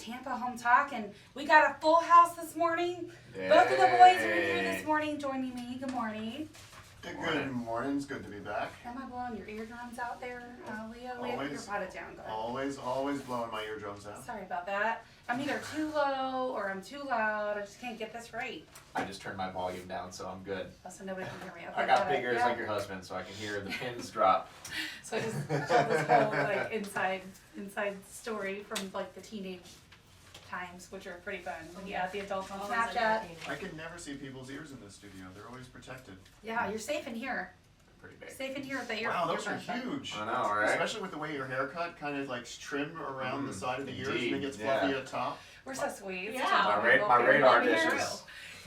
Tampa Home Talk, and we got a full house this morning. Yay. Both of the boys are here this morning joining me. Good morning. Good morning. It's good to be back. Am I blowing your eardrums out there, Leo? Leo, you're potted down. Go ahead. Always blowing my eardrums out. Sorry about that. I'm either too low or I'm too loud. I just can't get this right. I just turned my volume down, so I'm good. Oh, so nobody can hear me. Okay, I got big ears like your husband, so I can hear the pins drop. So I just told this whole like inside story from like the teenage times, which are pretty fun when you have the adults on Snapchat. I can never see people's ears in this studio. They're always protected. Yeah, you're safe in here. Pretty big. Safe in here with the ear. Wow, those are huge. I know, right? Especially with the way your haircut kind of like trimmed around the side of the ears and it gets fluffy at top. We're so sweet. Yeah. My radar dishes.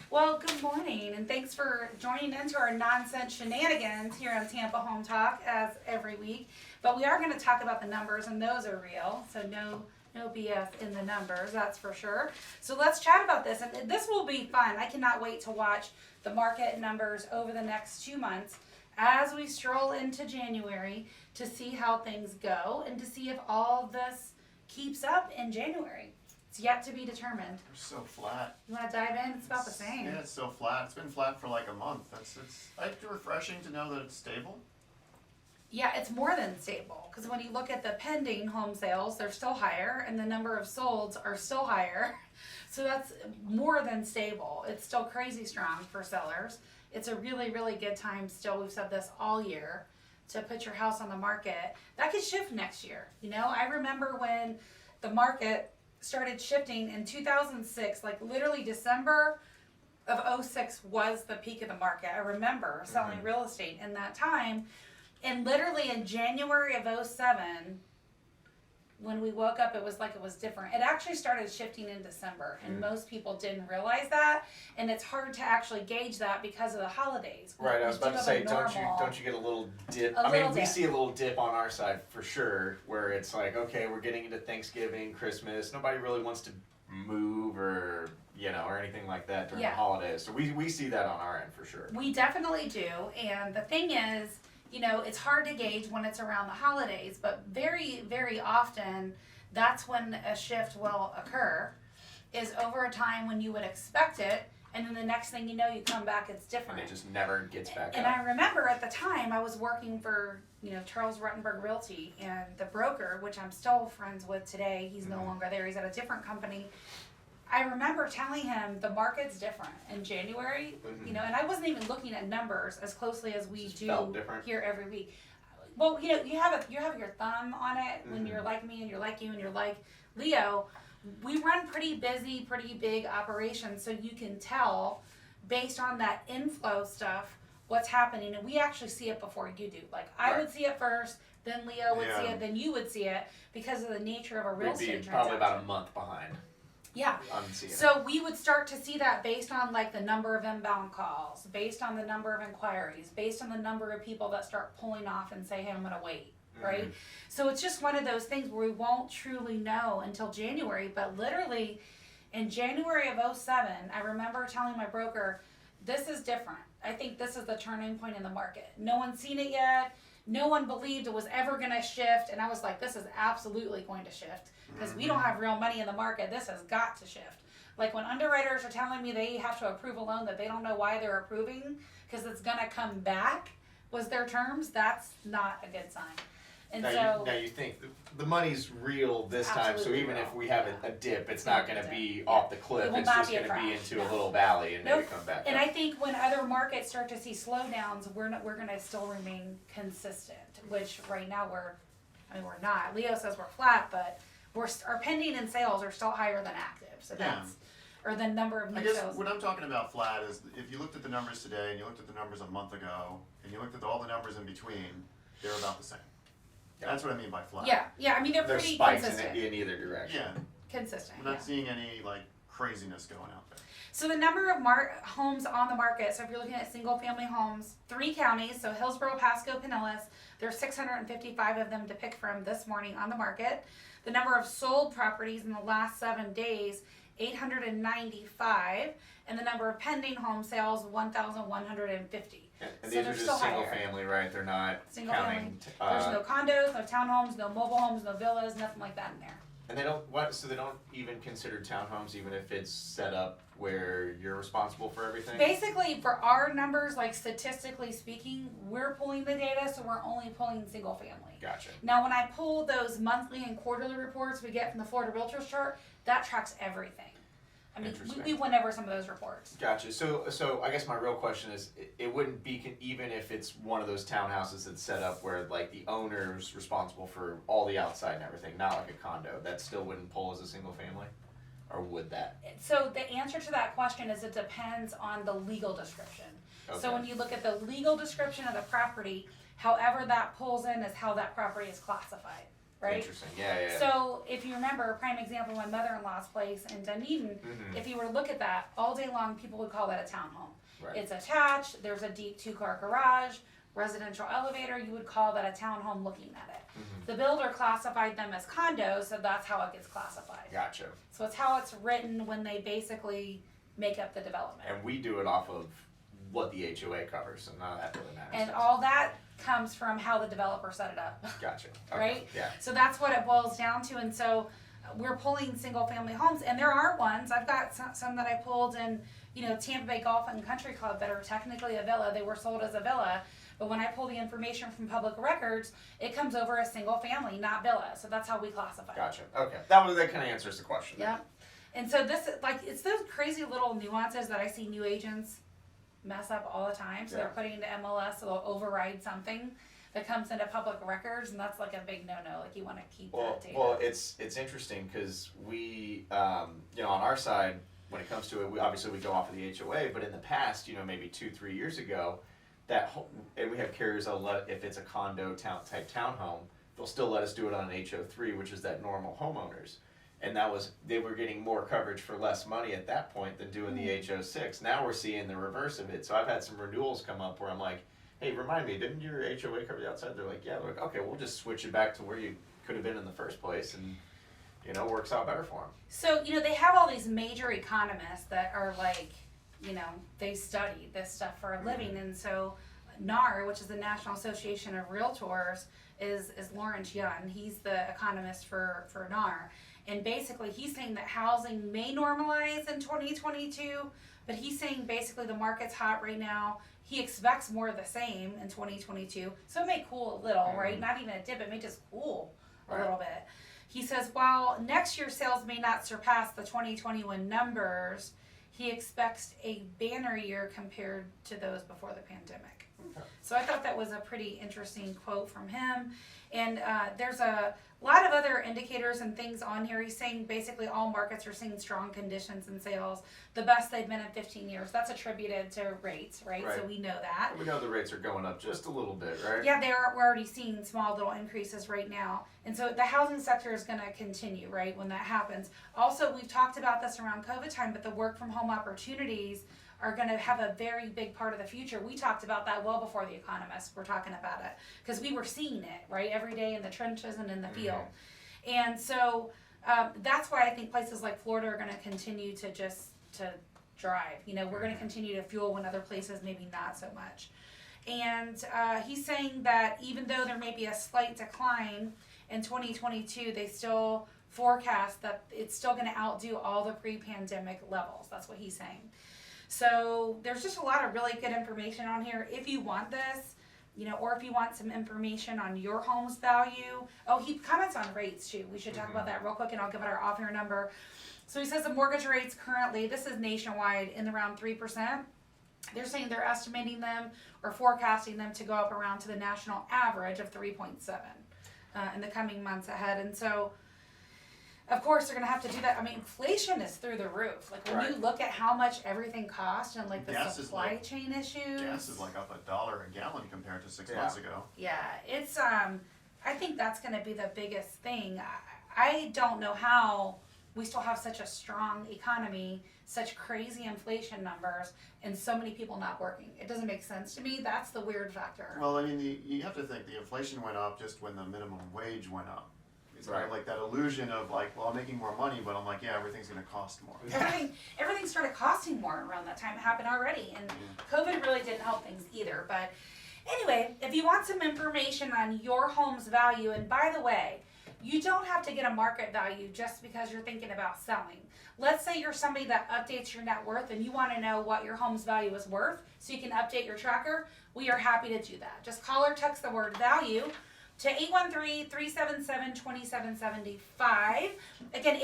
Well, good morning, and thanks for joining into our nonsense shenanigans here on Tampa Home Talk as every week. But we are going to talk about the numbers, and those are real, so no BS in the numbers, that's for sure. So let's chat about this, and this will be fun. I cannot wait to watch the market numbers over the next 2 months as we stroll into January to see how things go and to see if all this keeps up in January. It's yet to be determined. They're so flat. You want to dive in? It's about the same. Yeah, it's so flat. It's been flat for like a month. It's refreshing to know that it's stable. Yeah, it's more than stable, because when you look at the pending home sales, they're still higher, and the number of solds are still higher. So that's more than stable. It's still crazy strong for sellers. It's a really, really good time still. We've said this all year to put your house on the market. That could shift next year. You know, I remember when the market started shifting in 2006, like literally December of 06 was the peak of the market. I remember selling real estate in that time. And literally in January of 07, when we woke up, it was like it was different. It actually started shifting in December, and most people didn't realize that. And it's hard to actually gauge that because of the holidays. Right, I was about to say, don't you get a little dip? We see a little dip on our side for sure, where it's like, okay, we're getting into Thanksgiving, Christmas. Nobody really wants to move or anything like that during the holidays. So we see that on our end for sure. We definitely do. And the thing is, it's hard to gauge when it's around the holidays, but very, very often that's when a shift will occur, is over a time when you would expect it, and then the next thing you know, you come back, it's different. And it just never gets back and up. I remember at the time I was working for, Charles Ruttenberg Realty, and the broker, which I'm still friends with today, he's no longer there, he's at a different company. I remember telling him the market's different in January, and I wasn't even looking at numbers as closely as we do here every week. Well, you have your thumb on it when you're like me and you're like you and you're like Leo. We run pretty busy, pretty big operations, so you can tell based on that inflow stuff what's happening, and we actually see it before you do. Like I would see it first, then Leo would see it, then you would see it because of the nature of a real estate transaction. Probably about a month behind. Yeah. So we would start to see that based on like the number of inbound calls, based on the number of inquiries, based on the number of people that start pulling off and say, hey, I'm going to wait, right? So it's just one of those things where we won't truly know until January, but literally in January of 07, I remember telling my broker, this is different. I think this is the turning point in the market. No one's seen it yet. No one believed it was ever going to shift. And I was like, this is absolutely going to shift because we don't have real money in the market. This has got to shift. Like when underwriters are telling me they have to approve a loan that they don't know why they're approving because it's going to come back was their terms, that's not a good sign. And now you think the money's real this time, so even if we have a dip, it's not going to be off the cliff. It's just going to be into a little valley and maybe come back And up. I think when other markets start to see slowdowns, we're going to still remain consistent, which right now we're not. Leo says we're flat, but our pending and sales are still higher than active. So that's or the number of new sales. I guess what I'm talking about flat is if you looked at the numbers today and you looked at the numbers a month ago and you looked at all the numbers in between, they're about the same. That's what I mean by flat. Yeah. I mean they're There's pretty spikes consistent. in either direction. Yeah. Consistent. We're not seeing any like craziness going out there. So the number of homes on the market, so if you're looking at single family homes, 3 counties, so Hillsborough, Pasco, Pinellas, there's 655 of them to pick from this morning on the market. The number of sold properties in the last 7 days, 895, and the number of pending home sales, 1,150. And these are just single family, right? They're not single counting. Family. There's no condos, no townhomes, no mobile homes, no villas, nothing like that in there. And they don't so they don't even consider townhomes, even if it's set up where you're responsible for everything? Basically, for our numbers, like statistically speaking, we're pulling the data, so we're only pulling single family. Gotcha. Now, when I pull those monthly and quarterly reports we get from the Florida Realtors chart, that tracks everything. I mean, we went over some of those reports. Gotcha. So I guess my real question is, it wouldn't be, even if it's one of those townhouses that's set up where like the owner's responsible for all the outside and everything, not like a condo, that still wouldn't pull as a single family? Or would that? So the answer to that question is it depends on the legal description. Okay. So when you look at the legal description of the property, however that pulls in is how that property is classified. Right? Interesting. Yeah. So if you remember, a prime example, my mother-in-law's place in Dunedin, if you were to look at that, all day long people would call that a townhome. Right. It's attached, there's a deep 2-car garage, residential elevator, you would call that a townhome looking at it. The builder classified them as condos, so that's how it gets classified. Gotcha. So it's how it's written when they basically make up the development. And we do it off of what the HOA covers, so none of that really matters. And all that comes from how the developer set it up. Gotcha. Okay. Right? Yeah. So that's what it boils down to. And so we're pulling single family homes, and there are ones, I've got some that I pulled in, Tampa Bay Golf and Country Club that are technically a villa. They were sold as a villa, but when I pull the information from public records, it comes over as single family, not villa. So that's how we classify it. Gotcha. Okay. That kind of answers the question. Yep. And so this, it's those crazy little nuances that I see new agents mess up all the time. So they're putting into MLS, so they'll override something that comes into public records, and that's like a big no-no. Like, you want to keep that data. Well, it's interesting because we, on our side, when it comes to it, we go off of the HOA, but in the past, maybe 2-3 years ago, and we have carriers that'll if it's a condo type townhome, they'll still let us do it on an HO3, which is that normal homeowners. And they were getting more coverage for less money at that point than doing the HO6. Now we're seeing the reverse of it. So I've had some renewals come up where I'm like, hey, remind me, didn't your HOA cover the outside? They're like, yeah. They're like, okay, we'll just switch it back to where you could have been in the first place, and works out better for them. So, they have all these major economists that are like, they study this stuff for a living. And so NAR, which is the National Association of Realtors, is Lawrence Yun. He's the economist for NAR. And basically he's saying that housing may normalize in 2022, but he's saying basically the market's hot right now. He expects more of the same in 2022. So it may cool a little, right? Not even a dip, it may just cool a little bit. He says while next year's sales may not surpass the 2021 numbers, he expects a banner year compared to those before the pandemic. Okay. So I thought that was a pretty interesting quote from him. And there's a lot of other indicators and things on here. He's saying basically all markets are seeing strong conditions in sales, the best they've been in 15 years. That's attributed to rates, right? So we know that. We know the rates are going up just a little bit, right? Yeah, we're already seeing small little increases right now. And so the housing sector is going to continue, right, when that happens. Also, we've talked about this around COVID time, but the work from home opportunities are going to have a very big part of the future. We talked about that well before the economists were talking about it, because we were seeing it, right, every day in the trenches and in the field. And so that's why I think places like Florida are going to continue to drive. We're going to continue to fuel when other places maybe not so much. And he's saying that even though there may be a slight decline in 2022, they still forecast that it's still going to outdo all the pre-pandemic levels. That's what he's saying. So there's just a lot of really good information on here. If you want this, or if you want some information on your home's value. Oh, he comments on rates too. We should talk about that real quick, and I'll give it our off-air number. So he says the mortgage rates currently, this is nationwide, in around 3%. They're saying they're estimating them or forecasting them to go up around to the national average of 3.7 in the coming months ahead. And so, of course, they're going to have to do that. I mean, inflation is through the roof. Like, when you look at how much everything costs and, like, the supply chain issues. Gas is like up $1 a gallon compared to 6 months ago. Yeah, it's, I think that's going to be the biggest thing. I don't know how we still have such a strong economy, such crazy inflation numbers, and so many people not working. It doesn't make sense to me. That's the weird factor. Well, I mean, you have to think the inflation went up just when the minimum wage went up. Right. Like that illusion of like, well, I'm making more money, but I'm like, yeah, everything's going to cost more. Everything started costing more around that time. It happened already, and COVID really didn't help things either. But anyway, if you want some information on your home's value, and by the way, you don't have to get a market value just because you're thinking about selling. Let's say you're somebody that updates your net worth and you want to know what your home's value is worth so you can update your tracker. We are happy to do that. Just call or text the word value to 813-377-2775. Again,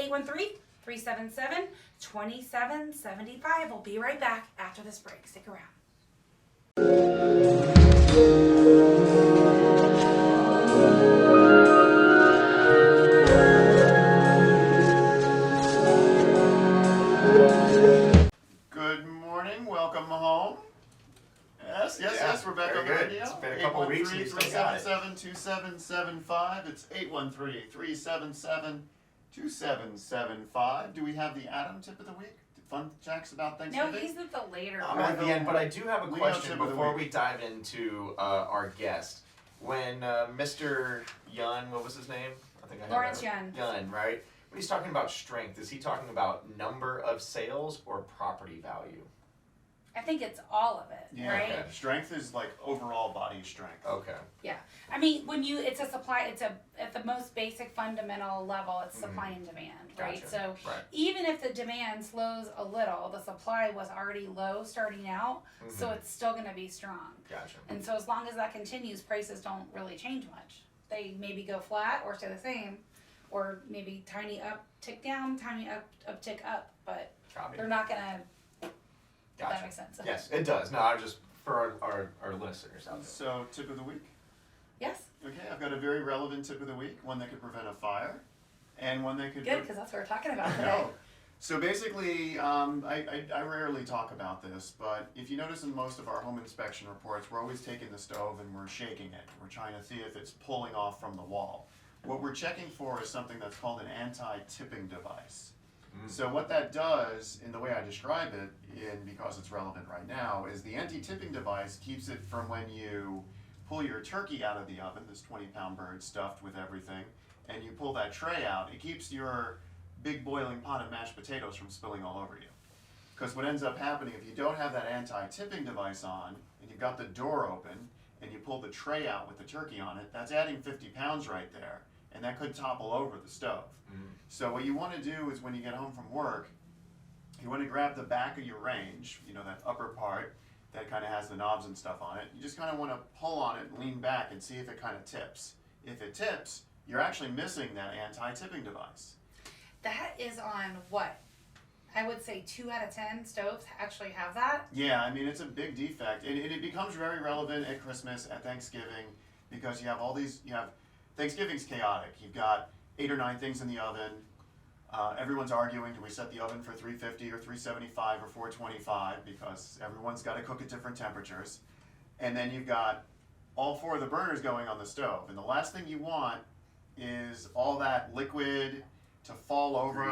813-377-2775. We'll be right back after this break. Stick around. Good morning, welcome home. Yes, we're back on the radio. It's been a couple weeks and you still got it. 813-377-2775. It's 813-377-2775. Do we have the Adam tip of the week? Fun facts about Thanksgiving? No, he's at the later I'm one. at the end, but I do have a question tip of the before week. we dive into our guest. When Mr. Yun, what was his name? I think I have Lawrence it. Yun. Yun, right? When he's talking about strength, is he talking about number of sales or property value? I think it's all of it, Yeah, right? okay. Strength is like overall body strength. Okay. Yeah. I mean, when you, it's a supply, it's a, at the most basic fundamental level, it's supply and demand, right? Gotcha. So Right. even if the demand slows a little, the supply was already low starting out, so it's still going to be strong. Gotcha. And so as long as that continues, prices don't really change much. They maybe go flat or stay the same, or maybe tiny up, tick down, tiny up, tick up, but Copy. they're not going to, Gotcha. that makes sense. Yes, it does. No, I'm just for our listeners out there. So, tip of the week? Yes? Okay, I've got a very relevant tip of the week, one that could prevent a fire, and one that could... Good, because that's what we're talking about today. No. So basically, I rarely talk about this, but if you notice in most of our home inspection reports, we're always taking the stove and we're shaking it. We're trying to see if it's pulling off from the wall. What we're checking for is something that's called an anti-tipping device. So what that does, in the way I describe it, and because it's relevant right now, is the anti-tipping device keeps it from when you pull your turkey out of the oven, this 20-pound bird stuffed with everything, and you pull that tray out, it keeps your big boiling pot of mashed potatoes from spilling all over you. Because what ends up happening, if you don't have that anti-tipping device on, and you've got the door open, and you pull the tray out with the turkey on it, that's adding 50 pounds right there, and that could topple over the stove. So what you want to do is when you get home from work, you want to grab the back of your range, you know, that upper part that kind of has the knobs and stuff on it. You just kind of want to pull on it and lean back and see if it kind of tips. If it tips, you're actually missing that anti-tipping device. That is on what? I would say 2 out of 10 stoves actually have that. Yeah, I mean, it's a big defect. And it becomes very relevant at Christmas, at Thanksgiving, because you have all these, Thanksgiving's chaotic. You've got 8 or 9 things in the oven. Everyone's arguing, do we set the oven for 350 or 375 or 425, because everyone's got to cook at different temperatures. And then you've got all 4 of the burners going on the stove. And the last thing you want is all that liquid to fall over,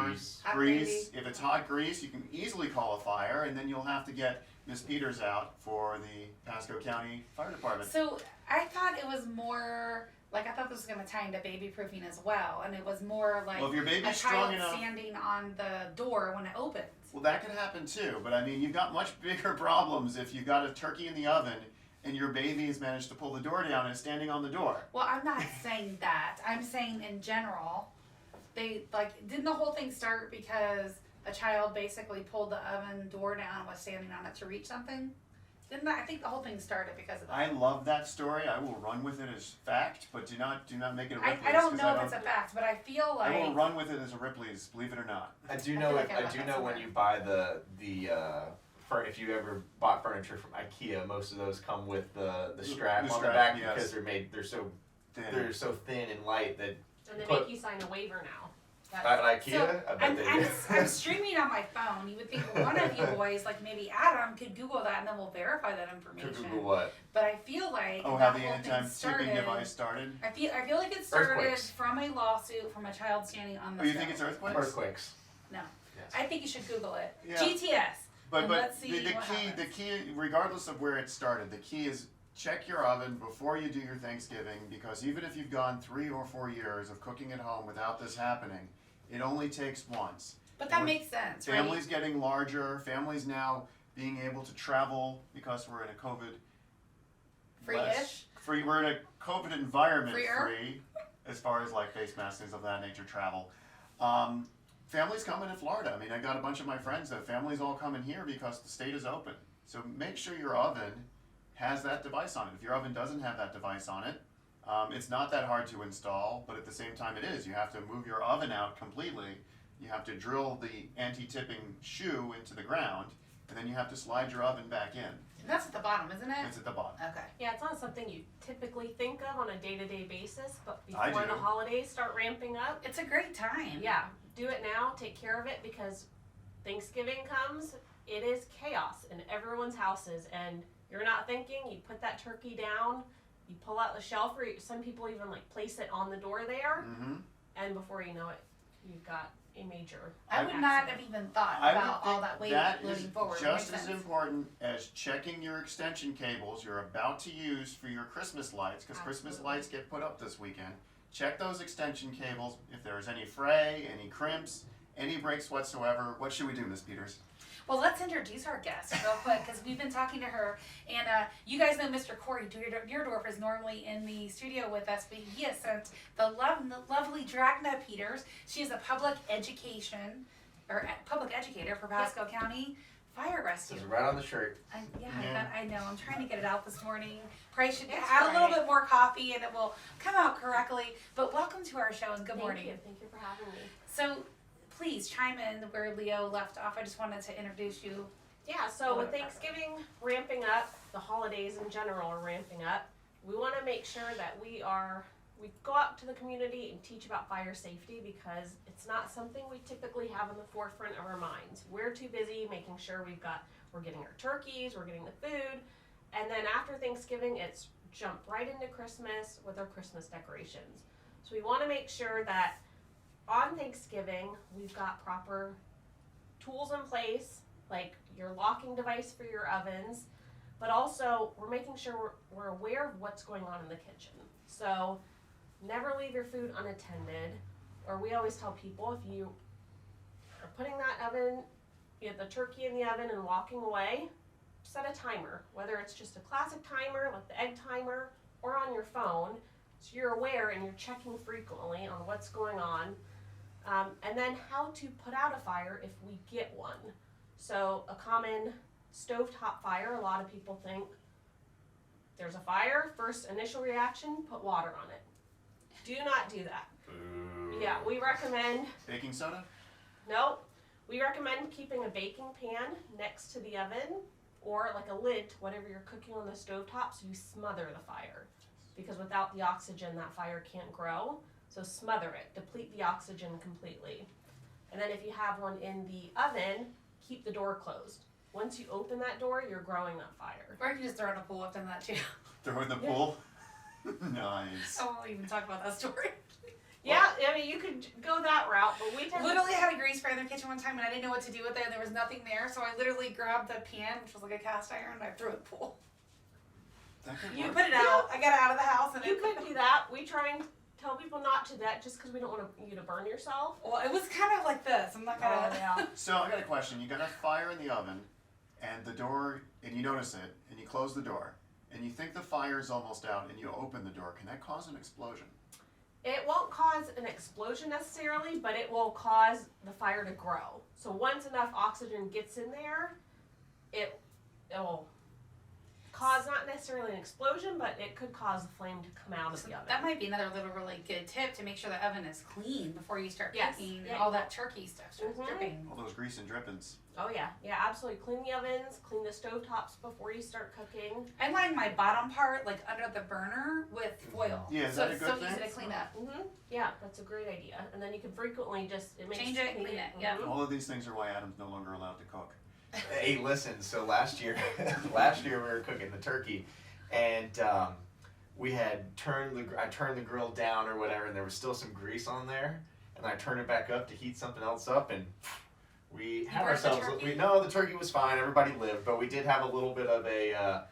grease. If it's hot grease, you can easily call a fire, and then you'll have to get Miss Peters out for the Pasco County Fire Department. So I thought it was more... Like, I thought this was going to tie into baby proofing as well, and it was more like Well, if your baby's a strong child enough- standing on the door when it opens. Well, that could happen too, but I mean, you've got much bigger problems if you've got a turkey in the oven and your baby has managed to pull the door down and is standing on the door. Well, I'm not saying that. I'm saying in general, didn't the whole thing start because a child basically pulled the oven door down and was standing on it to reach something? I think the whole thing started because of that. I love that story. I will run with it as fact, but do not make it a Ripley's. I don't know if it's a fact, but I feel like... I will run with it as a Ripley's, believe it or not. I do know. feel like I I read do that know when somewhere. you buy if you ever bought furniture from IKEA, most of those come with the strap The on the strap, back yes. because they're so thin and light that. And they But- make you sign a waiver now. At IKEA, So, I bet they do. I'm streaming on my phone. You would think one of you boys, like maybe Adam, could Google that and then we'll verify that information. Google what? But I feel like Oh, that how the whole thing anti-tipping started. device started? I feel like it started Earthquakes. from a lawsuit from a child standing on the Oh, you stove. think it's earthquakes? Earthquakes. No. Yes. I think you should Google it. Yeah. GTS. But And let's see the what key, happens. regardless of where it started, the key is check your oven before you do your Thanksgiving, because even if you've gone 3 or 4 years of cooking at home without this happening, it only takes once. But that We're- makes sense, right? Families getting larger, families now being able to travel because we're in a COVID Free-ish? we're in a COVID environment Freer? free. as far as like face masks, things of that nature, travel. Families coming in Florida. I mean, I got a bunch of my friends that families all coming here because the state is open. So make sure your oven has that device on it. If your oven doesn't have that device on it, it's not that hard to install, but at the same time it is. You have to move your oven out completely. You have to drill the anti-tipping shoe into the ground, and then you have to slide your oven back in. And that's at the bottom, isn't it? It's at the bottom. Okay. Yeah, it's not something you typically think of on a day-to-day basis, but I before do. the holidays start ramping up, It's a great time. yeah, do it now, take care of it, because Thanksgiving comes, it is chaos in everyone's houses, and you're not thinking, you put that turkey down, you pull out the shelf, or some people even like place it on the door there, Mm-hmm. and before you know it, you've got a major I would not have even thought I would about all think that weight that moving is forward. just Makes as sense. important as checking your extension cables you're about to use for your Christmas lights, because Christmas Absolutely. lights get put up this weekend. Check those extension cables. If there's any fray, any crimps, any breaks whatsoever, what should we do, Miss Peters? Well, let's introduce our guest real quick because we've been talking to her, and you guys know Mr. Corey Deerdorf is normally in the studio with us, but he has sent the lovely Dragna Peters. She is a public educator for Pasco County Fire Rescue. This is right on the shirt. Yeah. I know. I'm trying to get it out this morning. Probably should It's add a little Friday. bit more coffee, and it will come out correctly. But welcome to our show, and good morning. Thank you for having me. So, please chime in where Leo left off. I just wanted to introduce you. Yeah, so with Thanksgiving ramping up, the holidays in general are ramping up. We want to make sure that we go out to the community and teach about fire safety, because it's not something we typically have in the forefront of our minds. We're too busy making sure we're getting our turkeys, we're getting the food, and then after Thanksgiving, it's jump right into Christmas with our Christmas decorations. So we want to make sure that on Thanksgiving, we've got proper tools in place, like your locking device for your ovens, but also we're making sure we're aware of what's going on in the kitchen. So never leave your food unattended, or we always tell people, if you are putting that oven, the turkey in the oven and walking away, set a timer, whether it's just a classic timer like the egg timer or on your phone, so you're aware and you're checking frequently on what's going on. And then how to put out a fire if we get one. So a common stovetop fire, a lot of people think there's a fire, first initial reaction, put water on it. Do not do that. Boo. Yeah, we recommend, Baking soda? we recommend keeping a baking pan next to the oven, or like a lid to whatever you're cooking on the stovetop, so you smother the fire. Because without the oxygen, that fire can't grow. So smother it, deplete the oxygen completely. And then if you have one in the oven, keep the door closed. Once you open that door, you're growing that fire. Or you can just throw it in a pool. I've done that too. Throw in the pool? Nice. I won't even talk about that story. Yeah, I mean, you could go that route, but we tend Literally had a grease fire in the kitchen one time and I didn't know what to do with it, and there was nothing there, so I literally grabbed the pan, which was like a cast iron, and I threw it in the pool. That could You work. put it out. I got it out of the house, and you could do that. We try and tell people not to do that just because we don't want you to burn yourself. Well, it was kind of like this. I'm not gonna. yeah. So I got a question. You got a fire in the oven, and the door, and you notice it, and you close the door, and you think the fire's almost out, and you open the door. Can that cause an explosion? It won't cause an explosion necessarily, but it will cause the fire to grow. So once enough oxygen gets in there, it will cause not necessarily an explosion, but it could cause the flame to come out of So the oven. that might be another little really good tip to make sure the oven is clean before you start Yes. cooking. Yeah. All that turkey stuff starts Mhm. dripping. All those grease and drippings. Oh yeah, absolutely. Clean the ovens, clean the stovetops before you start cooking. I line my bottom part like under the burner with foil. Yeah, is so that a it's good so easy thing? to clean up. Yeah, that's a great idea. And then you can frequently just Change it, clean it, yeah. All of these things are why Adam's no longer allowed to cook. Hey, listen. So last year we were cooking the turkey, and we had I turned the grill down or whatever, and there was still some grease on there, and I turned it back up to heat something else up, and we had burnt the ourselves. turkey? No, the turkey was fine. Everybody lived, but we did have a little bit of a.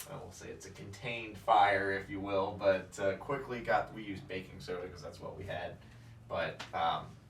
We'll say it's a contained fire, if you will, but quickly we used baking soda because that's what we had, but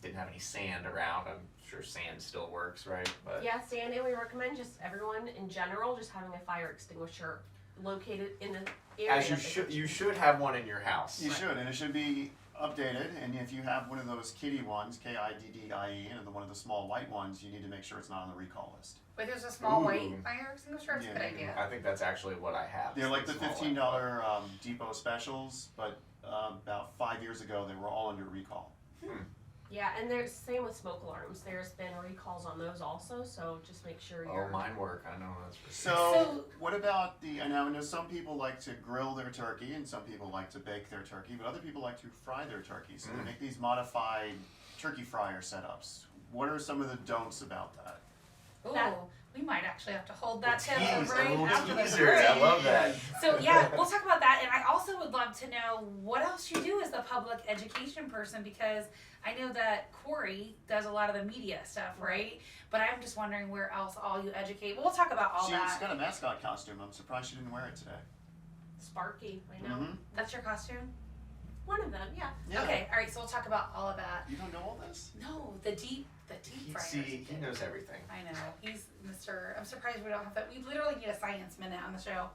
didn't have any sand around. I'm sure sand still works, right? But Yeah, sand, and we recommend just everyone in general just having a fire extinguisher located in the area. As you should have one in your house. You should, and it should be updated. And if you have one of those kiddie ones, KIDDIE, and one of the small white ones, you need to make sure it's not on the recall list. Wait, there's a small Ooh. white fire extinguisher? That's a good idea. I think that's actually what I have. They're like the Small $15 depot specials, but about 5 years ago they were all under recall. Yeah, and there's same with smoke alarms. There's been recalls on those also, so just make sure you're. Oh, mine work. I know that's for sure. So what about I know some people like to grill their turkey and some people like to bake their turkey, but other people like to fry their turkey. So they make these modified turkey fryer setups. What are some of the don'ts about that? Ooh, we might actually have to hold that tip Tease, right a little after the teaser. break. I love that. So yeah, we'll talk about that, and I also would love to know what else you do as a public education person, because I know that Corey does a lot of the media stuff, right? But I'm just wondering where else all you educate. But we'll talk about all She's that. got a mascot costume. I'm surprised she didn't wear it today. Sparky, I know. Mm-hmm. That's your costume? One of them, yeah. Yeah. Okay, all right. So we'll talk about all of that. You don't know all this? No, the deep fryer. He knows everything. I know. He's Mr. I'm surprised we don't have that. We literally need a science minute on the show.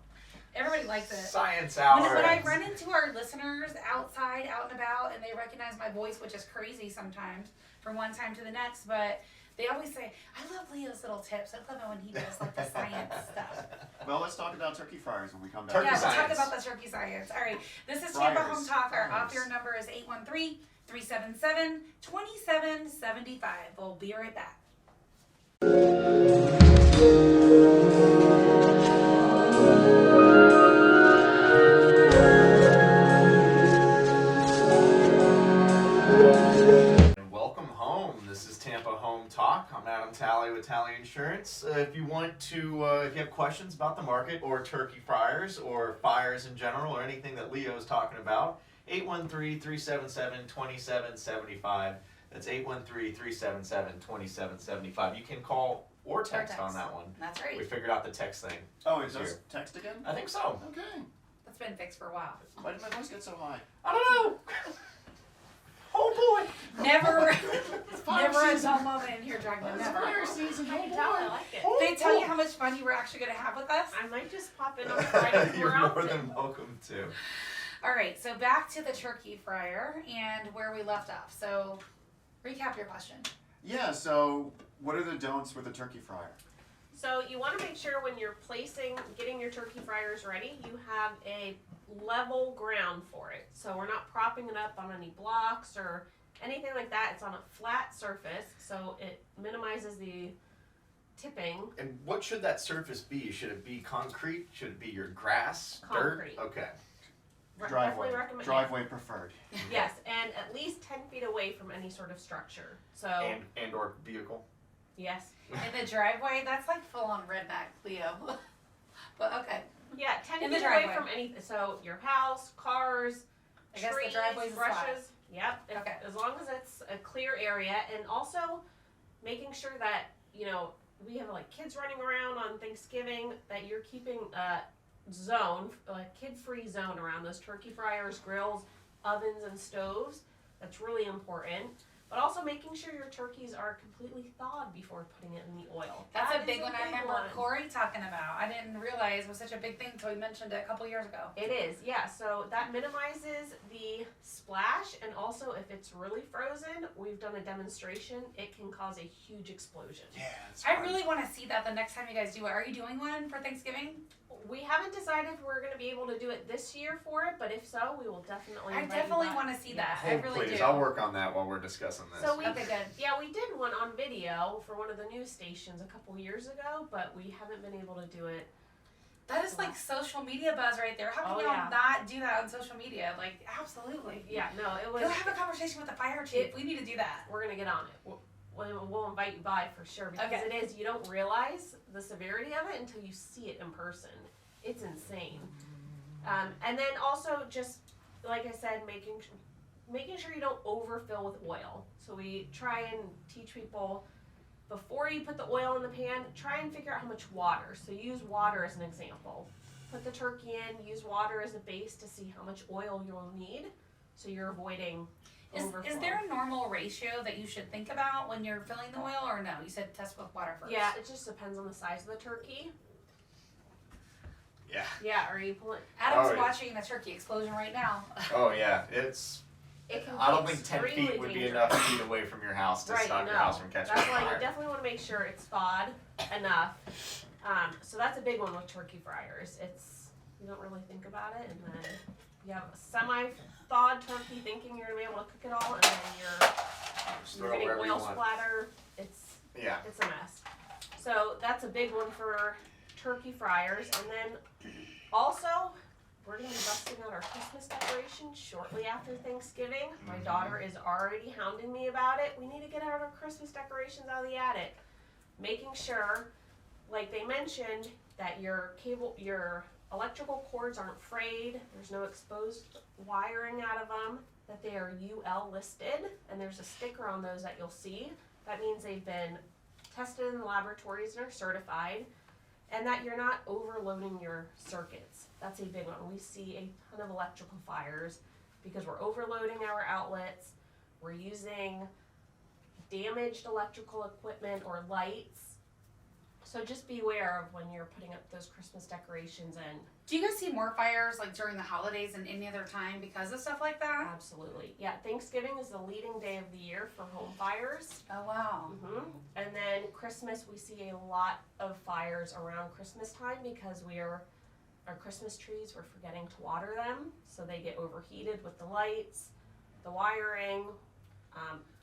Everybody likes it. Science hour. When I run into our listeners outside, out and about, and they recognize my voice, which is crazy sometimes, from one time to the next, but they always say, I love Leo's little tips. I love it when he does like the science stuff. Well, let's talk about turkey fryers when we come back. Turkey Yeah, we'll talk science. about the turkey science. All right, this is Tampa Fryers. Home Talk. Our Fryers. off-air number is 813-377-2775. We'll be right back. Welcome home. This is Tampa Home Talk. I'm Adam Talley with Talley Insurance. If you want to, if you have questions about the market or turkey fryers or fires in general or anything that Leo's talking about, 813-377-2775. That's 813-377-2775. You can call or text on that one. That's We right. figued out the text thing. Oh, it does text again? I think so. Okay. That's been fixed for a while. Why did my voice get so high? I don't know. Oh boy. Never a season. dull moment in here, Dragna. It's Never. fire season. I can tell, I like it. They tell you how much fun you were actually going to have with us? I might just pop in on Friday You're more more often. than welcome to. All right, so back to the turkey fryer and where we left off. So recap your question. Yeah, so what are the don'ts with a turkey fryer? So you want to make sure when you're getting your turkey fryers ready, you have a level ground for it. So we're not propping it up on any blocks or anything like that. It's on a flat surface, so it minimizes the tipping. And what should that surface be? Should it be concrete? Should it be your grass? Concrete. Dirt? Okay. Definitely recommend. Driveway preferred. Yes, and at least 10 feet away from any sort of structure. So And or vehicle. yes. In the driveway, that's like full on redneck, Leo. But okay. Yeah, 10 In the feet away driveway. from anything. So your house, cars, I guess trees, the driveway's a spot. brushes. Yep. Okay. As long as it's a clear area, and also making sure that we have like kids running around on Thanksgiving, that you're keeping a zone, a kid-free zone around those turkey fryers, grills, ovens, and stoves. That's really important. But also making sure your turkeys are completely thawed before putting it in the oil. That's That a big is one I remember one. Corey talking about. I didn't realize it was such a big thing until he mentioned it a couple years ago. It is, yeah. So that minimizes the splash, and also if it's really frozen, we've done a demonstration, it can cause a huge explosion. Yeah, it's I really want to see that the next time you guys do it. Are you doing one for Thanksgiving? We haven't decided if we're going to be able to do it this year for it, but if so, we will definitely I invite you definitely back. want to see that. Oh, I really please. do. I'll work on that while we're discussing this. So we Okay, good. Yeah, we did one on video for one of the news stations a couple years ago, but we haven't been able to do it. That is like social media buzz right there. How can Oh, y'all yeah. not do that on social media? Like, absolutely. Yeah, no, it was. Go have a conversation with the fire chief. We need to do that. We're going to get on it. We'll invite you by for sure, because Okay. it is, you don't realize the severity of it until you see it in person. It's insane. And then also just, like I said, making sure you don't overfill with oil. So we try and teach people, before you put the oil in the pan, try and figure out how much water. So use water as an example. Put the turkey in, use water as a base to see how much oil you'll need, so you're avoiding overflow. Is there a normal ratio that you should think about when you're filling the oil, or no? You said test with water first. Yeah, it just depends on the size of the turkey. Yeah. Yeah, or you pull it. Adam's Oh, yeah. watching a turkey explosion right now. Oh yeah, it's. It can I don't be think 10 extremely feet would be dangerous. enough feet away from your house to Right, stop no. your house from catching That's fire. why you definitely want to make sure it's thawed enough. So that's a big one with turkey fryers. You don't really think about it, and then you have a semi-thawed turkey thinking you're gonna be able to cook it all, and then Just you're throw getting wherever you oil want. splatter. It's Yeah. a mess. So that's a big one for turkey fryers, and then also we're gonna be busting out our Christmas decorations shortly after Thanksgiving. My Mhm. daughter is already hounding me about it. We need to get our Christmas decorations out of the attic. Making sure, like they mentioned, that your electrical cords aren't frayed, there's no exposed wiring out of them, that they are UL listed, and there's a sticker on those that you'll see. That means they've been tested in the laboratories and are certified, and that you're not overloading your circuits. That's a big one. We see a ton of electrical fires because we're overloading our outlets, we're using damaged electrical equipment or lights. So just beware of when you're putting up those Christmas decorations, and Do you guys see more fires like during the holidays than any other time because of stuff like that? absolutely. Yeah, Thanksgiving is the leading day of the year for home fires. Oh wow. And then Christmas, we see a lot of fires around Christmas time because our Christmas trees, we're forgetting to water them, so they get overheated with the lights, the wiring.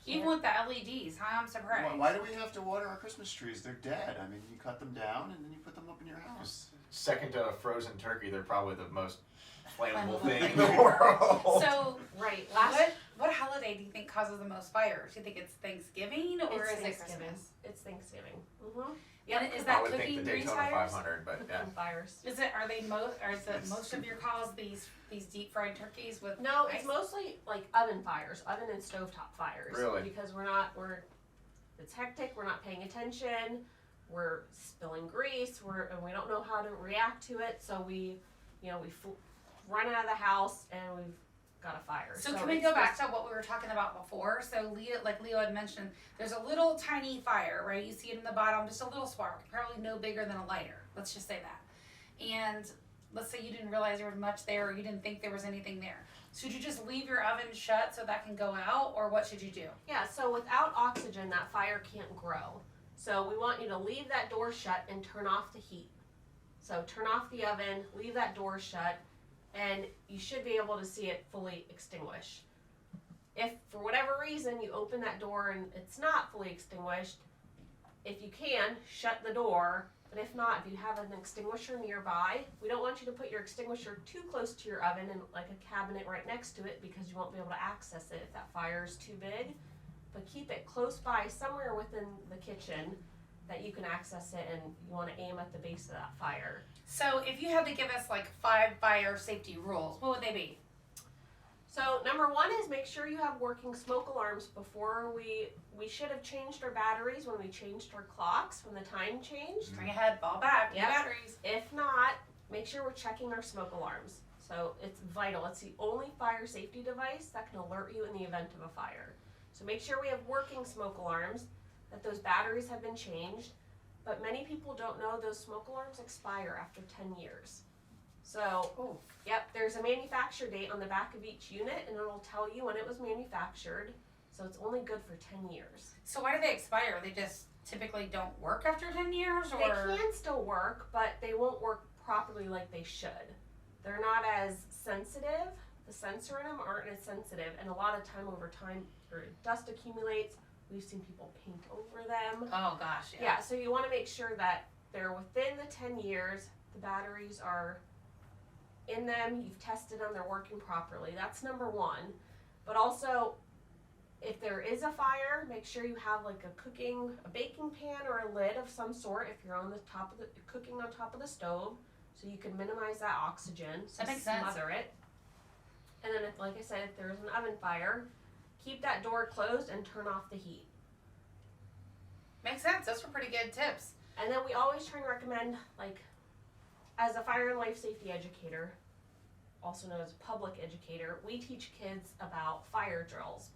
Even with the LEDs, huh? I'm surprised. Why do we have to water our Christmas trees? They're dead. I mean, you cut them down and then you put them up in your house. Second to a frozen turkey, they're probably the most flammable Flammable thing in thing. the world. So Right, what holiday do you think causes the most fires? Do you think it's Thanksgiving or it's is it Thanksgiving. Christmas? It's Thanksgiving. And is I that would cooking think the grease Daytona fires? 500, but yeah. Cooking fires. Is it most of your calls these deep fried turkeys with No, ice? it's mostly like oven fires, oven and stovetop fires. Really? Because it's hectic, we're not paying attention, we're spilling grease, and we don't know how to react to it, so we run out of the house and we've got a fire. So can we go back to what we were talking about before? So Leo had mentioned, there's a little tiny fire, right? You see it in the bottom, just a little spark, probably no bigger than a lighter. Let's just say that. And let's say you didn't realize there was much there, or you didn't think there was anything there. Should you just leave your oven shut so that can go out, or what should you do? Yeah, so without oxygen, that fire can't grow. So we want you to leave that door shut and turn off the heat. So turn off the oven, leave that door shut, and you should be able to see it fully extinguish. If for whatever reason you open that door and it's not fully extinguished, if you can, shut the door. But if not, if you have an extinguisher nearby, we don't want you to put your extinguisher too close to your oven and like a cabinet right next to it because you won't be able to access it if that fire is too big. But keep it close by, somewhere within the kitchen that you can access it, and you want to aim at the base of that fire. So if you had to give us like 5 fire safety rules, what would they be? So number 1 is make sure you have working smoke alarms before we should have changed our batteries when we changed our clocks, when the time changed. Bring ahead, fall back, new Yep. batteries. If not, make sure we're checking our smoke alarms. So it's vital. It's the only fire safety device that can alert you in the event of a fire. So make sure we have working smoke alarms, that those batteries have been changed. But many people don't know those smoke alarms expire after 10 years. So, yep, there's a manufacture date on the back of each unit, and it'll tell you when it was manufactured. So it's only good for 10 years. So why do they expire? They just typically don't work after 10 years, or? They can still work, but they won't work properly like they should. They're not as sensitive. The sensor in them aren't as sensitive, and a lot of time over time, or dust accumulates. We've seen people paint over them. Oh gosh, yeah. Yeah, so you want to make sure that they're within the 10 years, the batteries are in them, you've tested them, they're working properly. That's number 1. But also, if there is a fire, make sure you have like a baking pan or a lid of some sort if you're on the top of cooking on top of the stove, so you can minimize that oxygen, so That makes sense. smother it. And then, like I said, if there's an oven fire, keep that door closed and turn off the heat. Makes sense. Those were pretty good tips. And then we always try and recommend, like, as a fire and life safety educator, also known as a public educator, we teach kids about fire drills.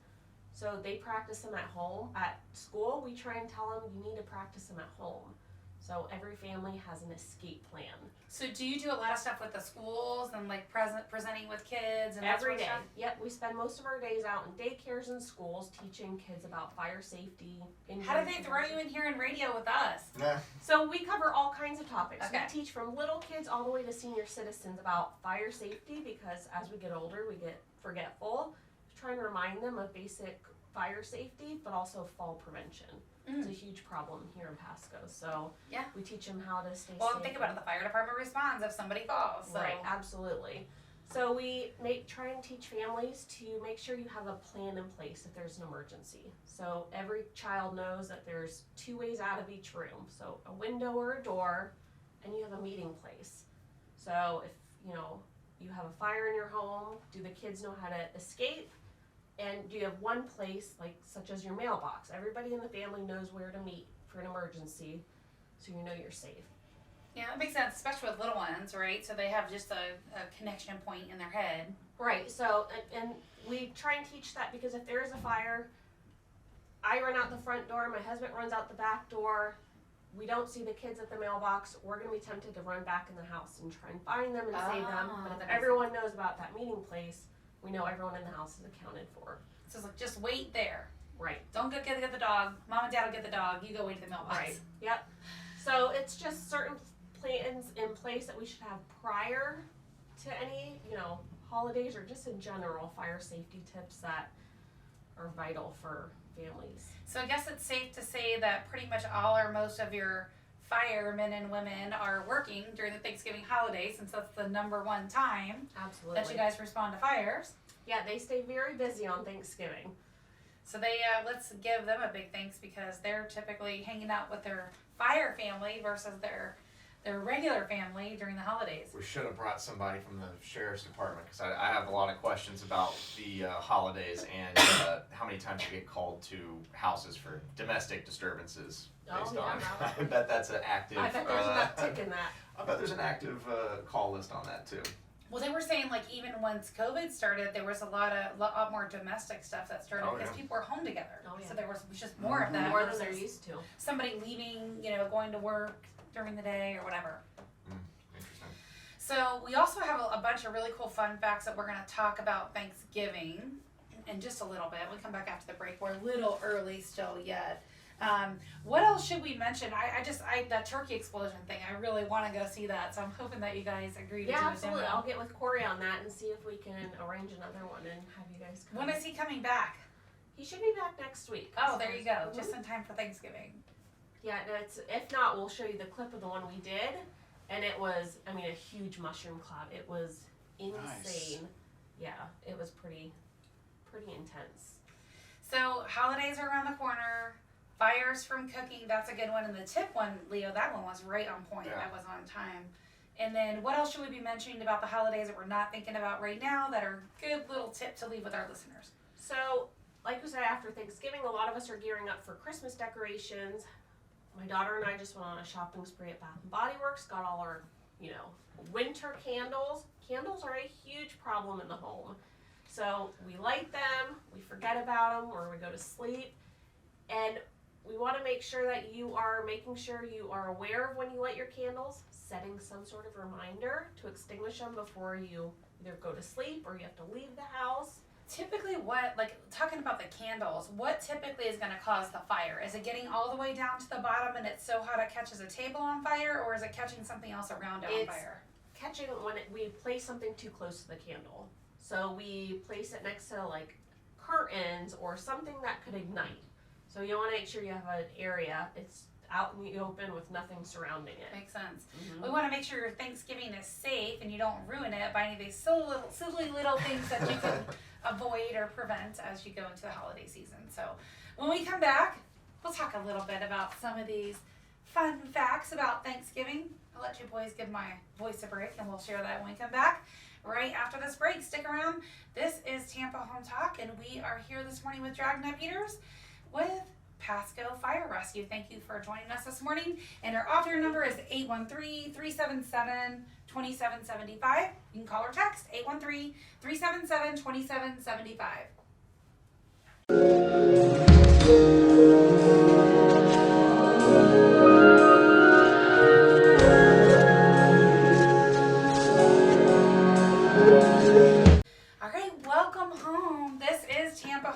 So they practice them at home. At school, we try and tell them you need to practice them at home. So every family has an escape plan. So do you do a lot of stuff with the schools and like presenting with kids and that Every sort of day. stuff? Yep, we spend most of our days out in daycares and schools teaching kids about fire safety. How did they throw you in here in radio with us? Nah. So we cover all kinds of topics. Okay. We teach from little kids all the way to senior citizens about fire safety, because as we get older, we get forgetful. Trying to remind them of basic fire safety, but also fall prevention. It's a huge problem here in Pasco. So Yeah. we teach them how to stay Well, safe. think about it. The fire department responds if somebody falls. So. Right, absolutely. So we try and teach families to make sure you have a plan in place if there's an emergency. So every child knows that there's 2 ways out of each room. So a window or a door, and you have a meeting place. So if you have a fire in your home, do the kids know how to escape? And do you have one place, like such as your mailbox? Everybody in the family knows where to meet for an emergency, so you know you're safe. Yeah, that makes sense, especially with little ones, right? So they have just a connection point in their head. Right, so, and we try and teach that, because if there is a fire, I run out the front door, my husband runs out the back door, we don't see the kids at the mailbox, we're going to be tempted to run back in the house and try and find them and save them. But that if makes everyone knows about that meeting place, we know everyone in the house is accounted for. So it's like, just wait there. Right. Don't go get the dog. Mom and Dad will get the dog. You go wait to the mailbox. Right. Yep. So it's just certain plans in place that we should have prior to any, holidays, or just in general fire safety tips that are vital for families. So I guess it's safe to say that pretty much all or most of your firemen and women are working during the Thanksgiving holiday, since that's the number one time Absolutely. that you guys respond to fires. Yeah, they stay very busy on Thanksgiving. So they let's give them a big thanks, because they're typically hanging out with their fire family versus their regular family during the holidays. We should have brought somebody from the sheriff's department, because I have a lot of questions about the holidays and how many times you get called to houses for domestic disturbances. Based on, I bet that's an active. I bet there's an uptick in that. I bet there's an active call list on that too. Well, they were saying, like, even once COVID started, there was a lot more domestic stuff that started, because people were home together. Oh, yeah. So there was just more of that. More than they're used to. Somebody leaving, going to work during the day or whatever. Interesting. So we also have a bunch of really cool fun facts that we're going to talk about Thanksgiving in just a little bit. We'll come back after the break. We're a little early still yet. What else should we mention? That turkey explosion thing, I really want to go see that, so I'm hoping that you guys agree to do it. Yeah, absolutely. I'll get with Corey on that and see if we can arrange another one and have you guys come. When is he coming back? He should be back next week. Oh, there you go. Just in time for Thanksgiving. Yeah, no, if not, we'll show you the clip of the one we did, and it was, a huge mushroom cloud. It was insane. Nice. Yeah, it was pretty intense. So holidays are around the corner. Fires from cooking, that's a good one. And the tip one, Leo, that one was right on point. Yeah. That was on time. And then what else should we be mentioning about the holidays that we're not thinking about right now that are good little tip to leave with our listeners? So, like we said, after Thanksgiving, a lot of us are gearing up for Christmas decorations. My daughter and I just went on a shopping spree at Bath & Body Works, got all our, winter candles. Candles are a huge problem in the home. So we light them, we forget about them, or we go to sleep. And we want to make sure that you are making sure you are aware of when you light your candles, setting some sort of reminder to extinguish them before you either go to sleep or you have to leave the house. Typically talking about the candles, what typically is going to cause the fire? Is it getting all the way down to the bottom and it's so hot it catches a table on fire, or is it catching something else around it on fire? Catching when we place something too close to the candle. So we place it next to curtains or something that could ignite. So you want to make sure you have an area, it's out in the open with nothing surrounding it. Makes sense. Mm-hmm. We want to make sure your Thanksgiving is safe and you don't ruin it by any of these silly little things that you can avoid or prevent as you go into the holiday season. So when we come back, we'll talk a little bit about some of these fun facts about Thanksgiving. I'll let you boys give my voice a break and we'll share that when we come back. Right after this break, stick around. This is Tampa Home Talk, and we are here this morning with Dragnet Peters with Pasco Fire Rescue. Thank you for joining us this morning. And our author number is 813-377-2775. You can call or text 813-377-2775.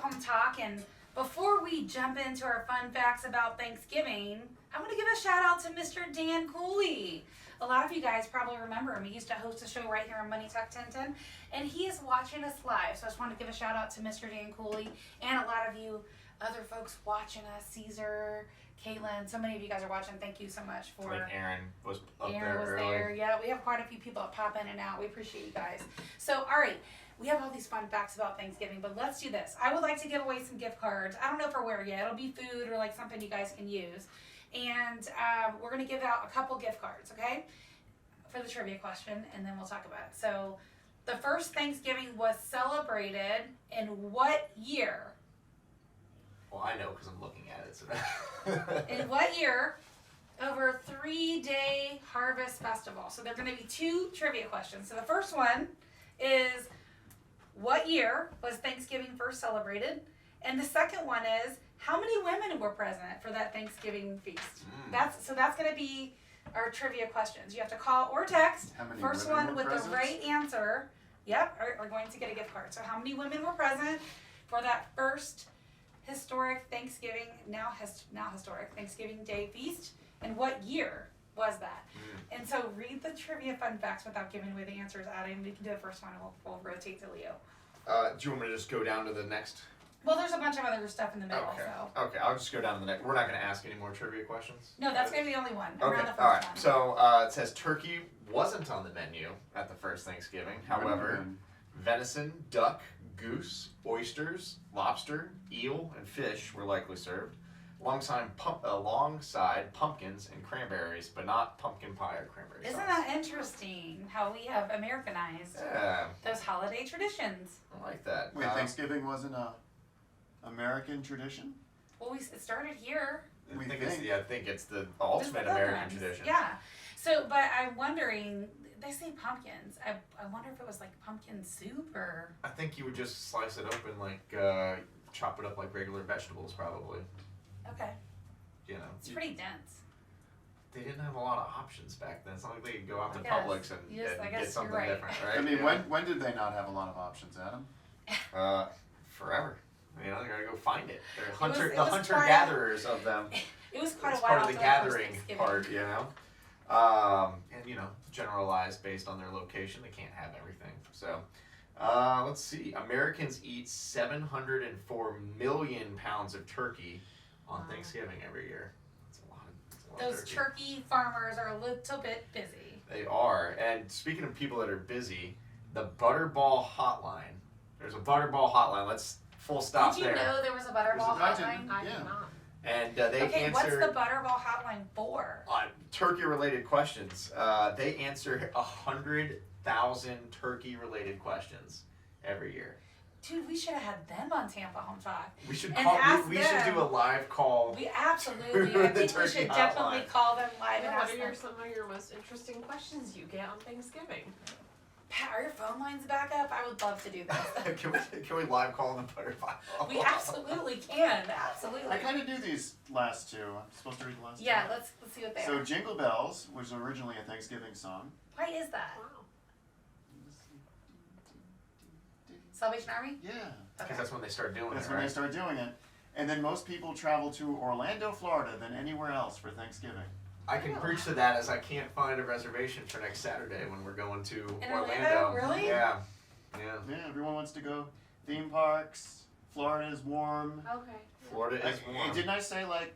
Home Talk, and before we jump into our fun facts about Thanksgiving, I want to give a shout out to Mr. Dan Cooley. A lot of you guys probably remember him. He used to host a show right here on Money Talk 1010, and he is watching us live. So I just wanted to give a shout out to Mr. Dan Cooley and a lot of you other folks watching us, Caesar, Caitlin, so many of you guys are watching. Thank you so much for... Like Aaron was up Aaron there was early. there. Yeah, we have quite a few people that pop in and out. We appreciate you guys. So, all right, we have all these fun facts about Thanksgiving, but let's do this. I would like to give away some gift cards. I don't know for where yet. It'll be food or like something you guys can use. And we're going to give out a couple gift cards, okay, for the trivia question, and then we'll talk about it. So, the first Thanksgiving was celebrated in what year? Well, I know because I'm looking at it. So In what year over a 3-day harvest festival? So there are going to be 2 trivia questions. So the first one is, what year was Thanksgiving first celebrated? And the second one is, how many women were present for that Thanksgiving feast? That's going to be our trivia questions. You have to call or text. How many First women one were with present? the right answer, are going to get a gift card. So how many women were present for that first historic Thanksgiving, now historic Thanksgiving Day feast, and what year was that? And so read the trivia fun facts without giving away the answers, Adam. We can do the first one, and we'll rotate to Leo. do you want me to just go down to the next? Well, there's a bunch of other stuff in the middle, Okay. so. Okay, I'll just go down to the next. We're not going to ask any more trivia questions. No, that's going to be the only one. Okay, Around the first all right. one. So it says turkey wasn't on the menu at the first Thanksgiving. However, venison, duck, goose, oysters, lobster, eel, and fish were likely served, alongside pumpkins and cranberries, but not pumpkin pie or cranberry Isn't sauce. that interesting how we have Americanized Yeah, those holiday traditions? I like that. Wait, Thanksgiving wasn't a American tradition? Well, it started here. I We think think. I think it's the ultimate Just the American ones. tradition. Yeah. So, but I'm wondering, they say pumpkins. I wonder if it was like pumpkin soup or. I think you would just slice it open like, chop it up like regular vegetables probably. Okay. You know. It's pretty dense. They didn't have a lot of options back then. It's not like they could go out to I guess. Publix and, Yes, I and guess get you're something right. different, right? I mean, Yeah. when did they not have a lot of options, Adam? Forever. You know, they gotta go find it. They're it the was hunter-gatherers of them. It was quite It's a while part of after the that first gathering Thanksgiving. part, you know. And you know, generalized based on their location, they can't have everything. So, let's see. Americans eat 704 million pounds of turkey on Thanksgiving every year. That's a lot. That's a lot of Those turkey farmers are a little bit busy. They are. And speaking of people that are busy, the Butterball hotline. There's a Butterball hotline. Let's full stop Did you there. know there was a Butterball I didn't. hotline? I Yeah. did not. And they Okay, answer what's the Butterball hotline for? turkey-related questions. They answer 100,000 turkey-related questions every year. Dude, we should have had them on Tampa Home Talk. We should And call. ask We should them. do a live call. We absolutely. I The think we turkey should definitely hotline. call them live and What ask are them. some of your most interesting questions you get on Thanksgiving? Pat, are your phone lines back up? I would love to do that. can we live call the Butterball? We absolutely can. Absolutely. I kind of knew these last two. I'm supposed to read the last two? Yeah, let's see what they So are. Jingle Bells was originally a Thanksgiving song. Why is that? Wow. Salvation Army? Yeah. Because that's when they start doing That's it, when right? they started doing it. And then most people travel to Orlando, Florida than anywhere else for Thanksgiving. I can preach to that as I can't find a reservation for next Saturday when we're going to In Orlando. Orlando? Really? Yeah. Yeah. Yeah, everyone wants to go. Theme parks. Florida is warm. Okay. Florida is warm. Didn't I say, like,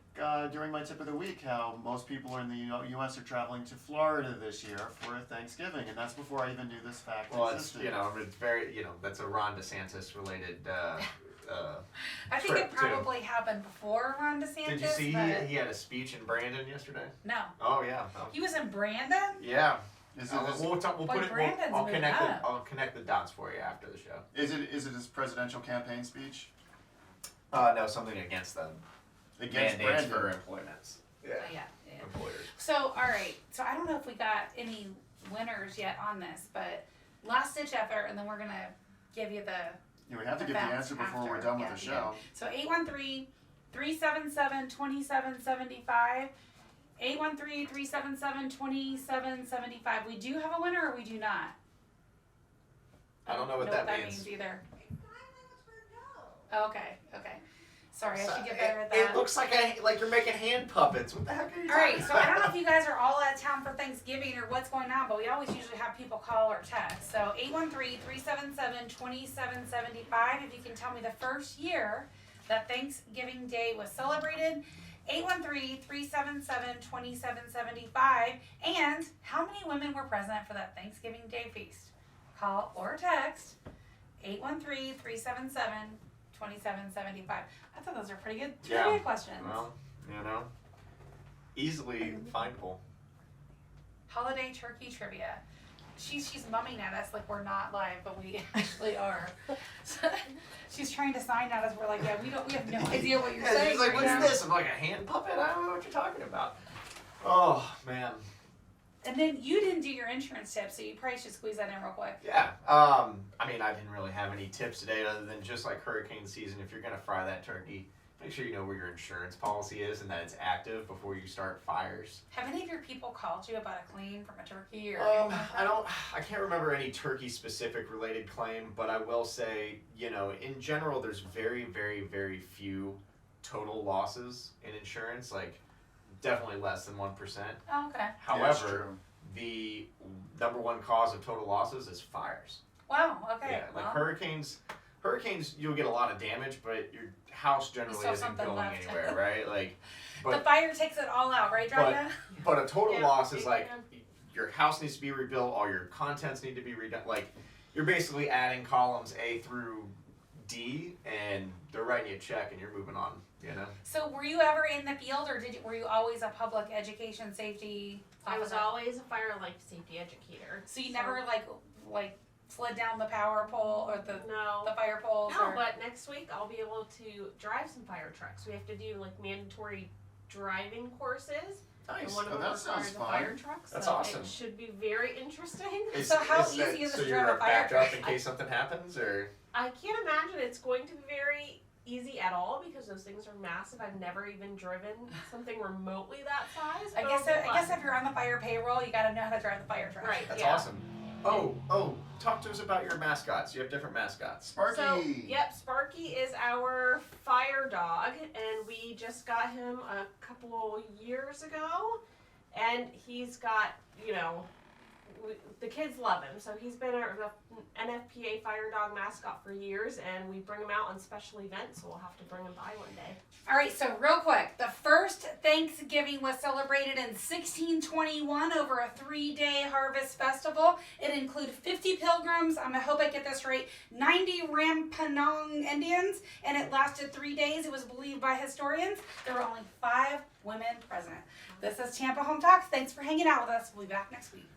during my tip of the week, how most people in the U.S. are traveling to Florida this year for Thanksgiving, and that's before I even knew this fact Well, it's, existed. you know, it's very, you know, that's a Ron DeSantis related. I think it trip, too. probably happened before Ron DeSantis. Did you see but he had a speech in Brandon yesterday? No. Oh yeah. He was in Brandon? Yeah. Is it, We'll Boy, put it. Brandon's I'll moving connect up. I'll connect the dots for you after the show. is it his presidential campaign speech? No, something against them. Against Mandates Brandon. for employments. Yeah. Oh, yeah. Employers. So, all right. So, I don't know if we got any winners yet on this, but last ditch effort, and then we're going to give you the. Yeah, we have to The get the facts answer before we're after, done with yeah, the show. So 813-377-2775. 813-377-2775. We do have a winner or we do not? I don't know what that means. either. Okay. Sorry, I should get better at that. It looks like you're making hand puppets. What the heck are you talking Alright, so I don't know if you guys are all out of town for Thanksgiving or what's going on, but we always usually have people call or text. So 813-377-2775, if you can tell me the first year that Thanksgiving Day was celebrated. 813-377-2775, and how many women were present for that Thanksgiving Day feast? Call or text 813-377-2775. I thought those were pretty good trivia questions. Well, easily findable. Holiday turkey trivia. She's mumming at us like we're not live, but we actually are. So, she's trying to sign at us. We're like, yeah, we have no idea what you're saying. She's like, right what's now. this? I'm like, a hand puppet? I don't know what you're talking about. Oh, man. And then you didn't do your insurance tip, so you probably should squeeze that in real quick. Yeah. I didn't really have any tips today other than just like hurricane season, if you're going to fry that turkey, make sure you know where your insurance policy is and that it's active before you start fires. Have any of your people called you about a claim from a turkey or I can't remember any turkey specific related claim, but I will say, in general, there's very, very, very few total losses in insurance, like definitely less than 1%. Oh, okay. However, the number one cause of total losses is fires. Wow, okay. Yeah, like hurricanes, you'll get a lot of damage, but your house generally isn't going anywhere, right? The fire takes it all out, right, Dragna? But a total loss is like your house needs to be rebuilt, all your contents need to be redone. Like, you're basically adding columns A through D, and they're writing you a check, and you're moving on. So were you ever in the field, or were you always a public education safety officer? I was always a fire life safety educator. So you never like slid down the power pole or the fire poles? No, but next week I'll be able to drive some fire trucks. We have to do mandatory driving courses. Nice. And one of them that sounds requires a fun. fire truck. That's so awesome. It should be very interesting. So how easy is it to drive a fire truck? Up in case something happens, or? I can't imagine it's going to be very easy at all because those things are massive. I've never even driven something remotely that size. I guess if you're on the fire payroll, you got to know how to drive the fire truck. Right. That's awesome. Oh, talk to us about your mascots. You have different mascots. Sparky. So, Sparky is our fire dog, and we just got him a couple years ago, and he's got, the kids love him. So he's been our NFPA fire dog mascot for years, and we bring him out on special events, so we'll have to bring him by one day. All right, so real quick, the first Thanksgiving was celebrated in 1621 over a 3-day harvest festival. It included 50 pilgrims, I hope I get this right, 90 Rampanong Indians, and it lasted 3 days. It was believed by historians. There were only 5 women present. This is Tampa Home Talks. Thanks for hanging out with us. We'll be back next week.